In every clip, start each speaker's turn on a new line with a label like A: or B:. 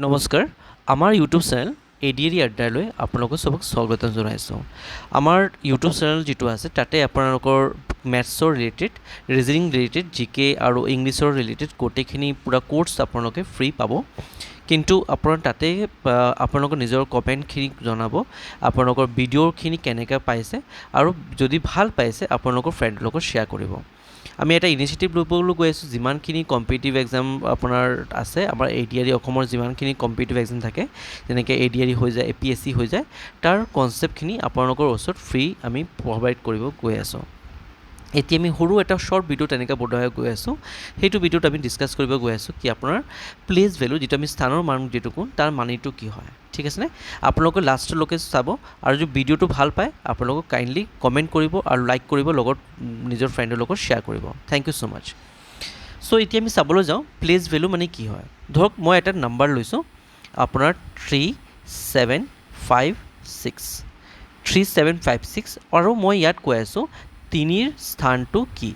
A: নমস্কাৰ আমাৰ YouTube channel এডিএৰি আড্ডালৈ আপোনালোকক সবক স্বাগতম জনাইছোঁ। আমাৰ ইউটিউব চেনেল যেটো আছে তাতে আপোনালোকৰ ম্যাথছৰ ৰিলেটেড, ৰিজনিং ৰিলেটেড, জিকে আৰু ইংলিছৰ ৰিলেটেড গোটেইখিনি পুৰা কোৰ্স আপোনালোকে ফ্ৰী পাব। কিন্তু আপোনাৰ তাতে আপোনালোকৰ নিজৰ কমেণ্টখিনি জনাব, আপোনালোকৰ ভিডিঅ'খিনি কেনেকৈ পাইছে আৰু যদি ভাল পাইছে আপোনালোকৰ ফ্ৰেণ্ডৰ লগত শ্বেয়াৰ কৰিব। আমি এটা ইনিচিয়েটিভ ল'বলৈ গৈ আছোঁ, যিমানখিনি কম্পিটিটিভ এক্সাম আপোনাৰ আছে, আমাৰ এডিআৰি অসমৰ যিমানখিনি কম্পিটিটিভ এক্সাম থাকে, যেনেকৈ এডিআৰি হৈ যায়, এপিএছচি হৈ যায়, তাৰ কনচেপ্টখিনি আপোনালোকৰ ওচৰত ফ্ৰী আমি প্ৰভাইড কৰিব গৈ আছোঁ। এতিয়া আমি সৰু এটা শ্বৰ্ট ভিডিঅ' তেনেকৈ বঢ়াই গৈ আছোঁ। সেইটো ভিডিঅ'ত আমি ডিছকাছ কৰিব গৈ আছোঁ কি আপোনাৰ প্লেচ ভেলু, যিটো আমি স্থানৰ মান যিটো কওঁ, তাৰ মানিটো কি হয়, ঠিক আছেনে? আপোনালোকে লাষ্টলৈকে চাব আৰু যদি ভিডিঅ'টো ভাল পায় আপোনালোকক কাইণ্ডলি কমেণ্ট কৰিব আৰু লাইক কৰিব, লগত নিজৰ ফ্ৰেণ্ডৰ লগত শ্বেয়াৰ কৰিব। থেংক ইউ ছ' মাছ। চ' এতিয়া আমি চাবলৈ যাওঁ প্লেচ ভেলু মানে কি হয়। ধৰক মই এটা নাম্বাৰ লৈছোঁ আপোনাৰ 3756 আৰু মই ইয়াত কৈ আছোঁ 3ৰ স্থানটো কি,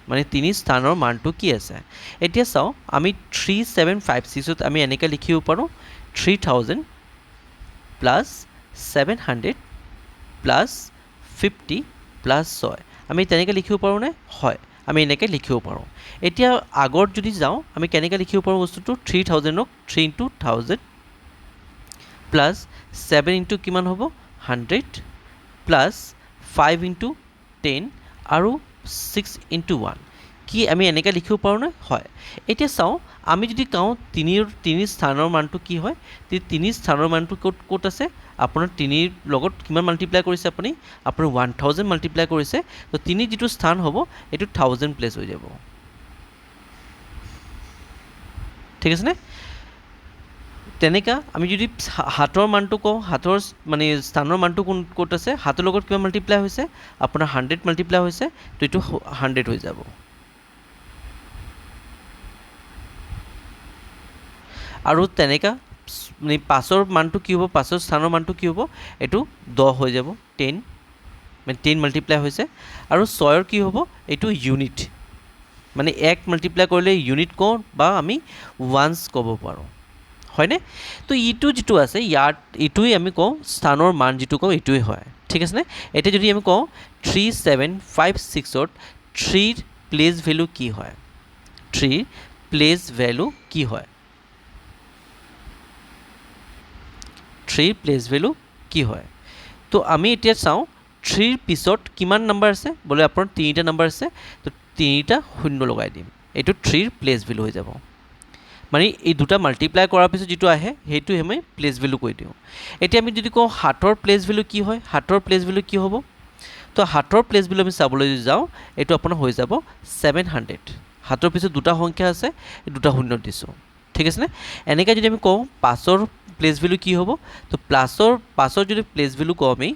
A: মানে 3 স্থানৰ মানটো কি আছে। এতিয়া চাওঁ আমি 3756ত আমি এনেকৈ লিখিব পাৰোঁ 3000 প্লাছ 700 প্লাছ 50 প্লাছ 6। আমি তেনেকৈ লিখিব পাৰোঁনে? হয়, আমি এনেকৈ লিখিব পাৰোঁ। এতিয়া আগত যদি যাওঁ আমি কেনেকৈ লিখিব পাৰোঁ বস্তুটো, 3000ক 3 ইনটু 1000 প্লাছ 7 ইনটু কিমান হ'ব 100 প্লাছ 5 ইনটু 10 আৰু 6 ইনটু 1। কি আমি এনেকৈ লিখিব পাৰোঁনে? হয়। এতিয়া চাওঁ আমি যদি কওঁ 3 স্থানৰ মানটো কি হয়, 3 স্থানৰ মানটো ক'ত আছে, আপোনাৰ 3ৰ লগত কিমান মাল্টিপ্লাই কৰিছে আপুনি 1000 মাল্টিপ্লাই কৰিছে, তো 3 যিটো স্থান হ'ব এইটো 1000 প্লেচ হৈ যাব, ঠিক আছেনে? তেনেকৈ আমি যদি হাতৰ মানটো কওঁ, হাতৰ মানে স্থানৰ মানটো ক'ত আছে, হাতৰ লগত কিমান মাল্টিপ্লাই হৈছে আপোনাৰ 100 মাল্টিপ্লাই হৈছে, তো এইটো 100 হৈ যাব। আৰু তেনেকৈ 5ৰ মানটো কি হ'ব, 5ৰ স্থানৰ মানটো কি হ'ব, এইটো 10 হৈ যাব, 10 মানে 10 মাল্টিপ্লাই হৈছে। আৰু 6ৰ কি হ'ব, এইটো ইউনিট, মানে 1 মাল্টিপ্লাই কৰিলে ইউনিট কওঁ বা আমি ওৱান্স ক'ব পাৰোঁ, হয়নে? তো ইটো যিটো আছে ইয়াত এইটোৱেই আমি কওঁ স্থানৰ মান যিটো কওঁ এইটোৱেই হয়, ঠিক আছেনে? এতিয়া যদি আমি কওঁ 3756ত 3ৰ প্লেচ ভেলু কি হয়, 3ৰ প্লেচ ভেলু কি হয়, 3ৰ প্লেচ ভেলু কি হয়। তো আমি এতিয়া চাওঁ 3ৰ পিছত কিমান নাম্বাৰ আছে, বোলে আপোনাৰ 3টা নাম্বাৰ আছে, তো 3টা শূন্য লগাই দিম, এইটো 3ৰ প্লেচ ভেলু হৈ যাব। মানে এই দুটা মাল্টিপ্লাই কৰাৰ পিছত যিটো আহে সেইটো আমি প্লেচ ভেলু কৈ দিওঁ। এতিয়া আমি যদি কওঁ 7ৰ প্লেচ ভেলু কি হয়, 7ৰ প্লেচ ভেলু কি হ'ব, তো 7ৰ প্লেচ ভেলু আমি চাবলৈ যাওঁ, এইটো আপোনাৰ হৈ যাব 700। 7ৰ পিছত দুটা সংখ্যা আছে, দুটা শূন্য দিছোঁ, ঠিক আছেনে? এনেকৈ যদি আমি কওঁ 5ৰ প্লেচ ভেলু কি হ'ব, তো 5ৰ যদি প্লেচ ভেলু কওঁ আমি,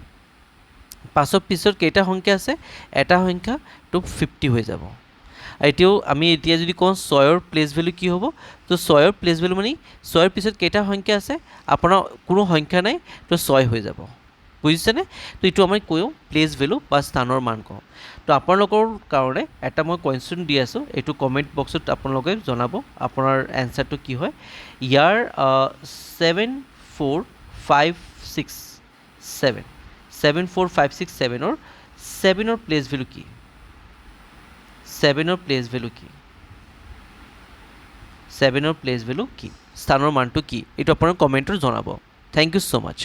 A: 5ৰ পিছত কেইটা সংখ্যা আছে, এটা সংখ্যা, তো 50 হৈ যাব। এতিয়াও আমি এতিয়া যদি কওঁ 6ৰ প্লেচ ভেলু কি হ'ব, তো 6ৰ প্লেচ ভেলু মানে 6ৰ পিছত কেইটা সংখ্যা আছে, আপোনাৰ কোনো সংখ্যা নাই, তো 6 হৈ যাব, বুজিছেনে? তো এইটো আমি কওঁ প্লেচ ভেলু বা স্থানৰ মান কওঁ। তো আপোনালোকৰ কাৰণে এটা মই কুৱেশ্যন দি আছোঁ, এইটো কমেণ্ট বক্সত আপোনালোকে জনাব আপোনাৰ এনচাৰটো কি হয়। ইয়াৰ 74567ৰ 7ৰ প্লেচ ভেলু কি, 7ৰ প্লেচ ভেলু কি, 7ৰ প্লেচ ভেলু কি, স্থানৰ মানটো কি, এইটো আপোনাৰ কমেণ্টত জনাব। Thank you so' much.